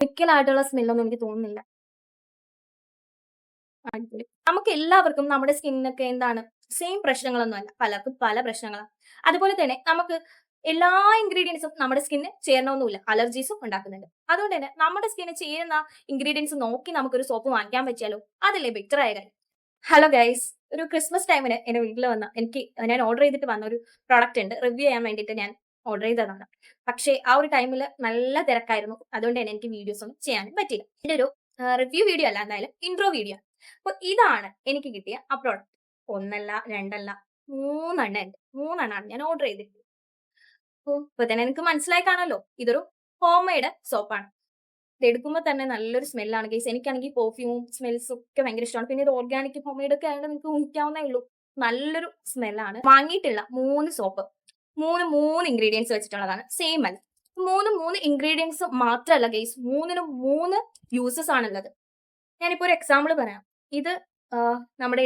കെമിക്കലായിട്ടുള്ള സ്മെല്ലൊന്നും എനിക്ക് തോന്നുന്നില്ല. അടിപൊളി. നമുക്ക് എല്ലാവർക്കും നമ്മുടെ സ്കിന്നിനൊക്കെ എന്താണ് സെയിം പ്രശ്നങ്ങളൊന്നും അല്ല. പലർക്കും പല പ്രശ്നങ്ങളാണ്. അതുപോലെ തന്നെ നമുക്ക് എല്ലാ ഇൻഗ്രീഡിയൻസും നമ്മുടെ സ്കിന്നിന് ചേരണമെന്നില്ല. അലർജീസും ഉണ്ടാക്കുന്നുണ്ട്. അതുകൊണ്ട് തന്നെ നമ്മുടെ സ്കിന്നിന് ചേരുന്ന ഇൻഗ്രീഡിയൻസ് നോക്കി നമുക്കൊരു സോപ്പ് വാങ്ങിക്കാൻ പറ്റിയാലോ? അതല്ലേ ബെറ്റർ ആയ കാര്യം. Hello guys. ഒരു ക്രിസ്മസ് ടൈമിന് എന്റെ വീട്ടിൽ വന്ന ഞാൻ ഓർഡർ ചെയ്തിട്ട് വന്ന ഒരു പ്രോഡക്റ്റ് ഉണ്ട്. റിവ്യൂ ചെയ്യാൻ വേണ്ടിയിട്ട് ഞാൻ ഓർഡർ ചെയ്തതാണ്. പക്ഷേ ആ ഒരു ടൈമിൽ നല്ല തിരക്കായിരുന്നു. അതുകൊണ്ട് തന്നെ എനിക്ക് വീഡിയോസ് ഒന്നും ചെയ്യാനും പറ്റിയില്ല. എന്റെ ഒരു റിവ്യൂ വീഡിയോ അല്ല, എന്തായാലും ഇൻട്രോ വീഡിയോ. അപ്പൊ ഇതാണ് എനിക്ക് കിട്ടിയ ആ പ്രോഡക്റ്റ്. ഒന്നല്ല, രണ്ടല്ല, മൂന്നെണ്ണം ഉണ്ട്. മൂന്നെണ്ണമാണ് ഞാൻ ഓർഡർ ചെയ്തിട്ടുള്ളത്. അപ്പൊ ഇപ്പൊ തന്നെ നിങ്ങൾക്ക് മനസ്സിലായി കാണുമല്ലോ, ഇതൊരു ഹോം മെയ്ഡ് സോപ്പാണ്. ഇത് എടുക്കുമ്പോൾ തന്നെ നല്ലൊരു സ്മെല്ലാണ് ഗൈസ്. എനിക്കാണെങ്കിൽ പെർഫ്യൂമും സ്മെൽസും ഒക്കെ ഭയങ്കര ഇഷ്ടമാണ്. പിന്നെ ഇത് ഓർഗാനിക് ഹോം മെയ്ഡ് ഒക്കെ ആയതുകൊണ്ട് നിങ്ങൾക്ക് ഊഹിക്കാവുന്നേ ഉള്ളൂ. നല്ലൊരു സ്മെല്ലാണ്. വാങ്ങിയിട്ടുള്ള 3 സോപ്പ് മൂന്ന് ഇൻഗ്രീഡിയൻസ് വെച്ചിട്ടുള്ളതാണ്. സെയിം അല്ല. മൂന്ന് ഇൻഗ്രീഡിയൻസ് മാത്രമല്ല ഗൈസ്, മൂന്നിനും 3 യൂസസ് ആണുള്ളത്. ഞാനിപ്പോ ഒരു എക്സാമ്പിൾ പറയാം. ഇത് നമ്മുടെ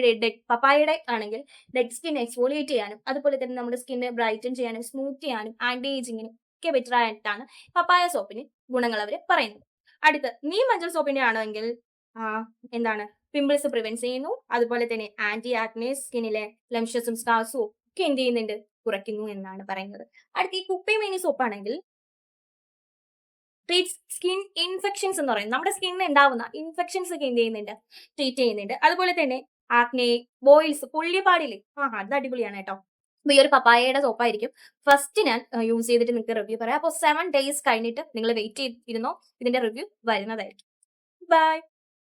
പപ്പായയുടെ ആണെങ്കിൽ ഡെഡ് സ്കിൻ എക്സ്ഫോളിയേറ്റ് ചെയ്യാനും അതുപോലെ തന്നെ നമ്മുടെ സ്കിന്നെ ബ്രൈറ്റൻ ചെയ്യാനും സ്മൂത്ത് ചെയ്യാനും ആന്റി ഏജിങ്ങിനും ഒക്കെ ബെറ്റർ ആയിട്ടാണ് പപ്പായ സോപ്പിന് ഗുണങ്ങൾ അവർ പറയുന്നത്. അടുത്ത് നീം മഞ്ചൾ സോപ്പിന്റെ ആണെങ്കിൽ എന്താണ് പിമ്പിൾസ് പ്രിവെന്റ് ചെയ്യുന്നു. അതുപോലെ തന്നെ ആന്റി ആക്നെ, സ്കിന്നിലെ ലംഷസും സ്കാർസും ഒക്കെ എന്ത് ചെയ്യുന്നുണ്ട്, കുറയ്ക്കുന്നു എന്നാണ് പറയുന്നത്. അടുത്ത ഈ കുപ്പി മിനി സോപ്പാണെങ്കിൽ ട്രീറ്റ്സ് സ്കിൻ ഇൻഫെക്ഷൻസ് എന്ന് പറയുന്നത് നമ്മുടെ സ്കിന്നിൽ ഉണ്ടാവുന്ന ഇൻഫെക്ഷൻസ് ഒക്കെ എന്ത് ചെയ്യുന്നുണ്ട്, ട്രീറ്റ് ചെയ്യുന്നുണ്ട്. അതുപോലെ തന്നെ ആക്നെ, ബോയിൽസ്, പൊള്ളിയപാടില് അത് അടിപൊളിയാണ് കേട്ടോ. അപ്പൊ ഈ ഒരു പപ്പായയുടെ സോപ്പായിരിക്കും ഫസ്റ്റ് ഞാൻ യൂസ് ചെയ്തിട്ട് നിങ്ങൾക്ക് റിവ്യൂ പറയാം. അപ്പോൾ 7 days കഴിഞ്ഞിട്ട് നിങ്ങൾ വെയിറ്റ് ചെയ്തിരുന്നോ, ഇതിന്റെ റിവ്യൂ വരുന്നതായിരിക്കും. ബൈ.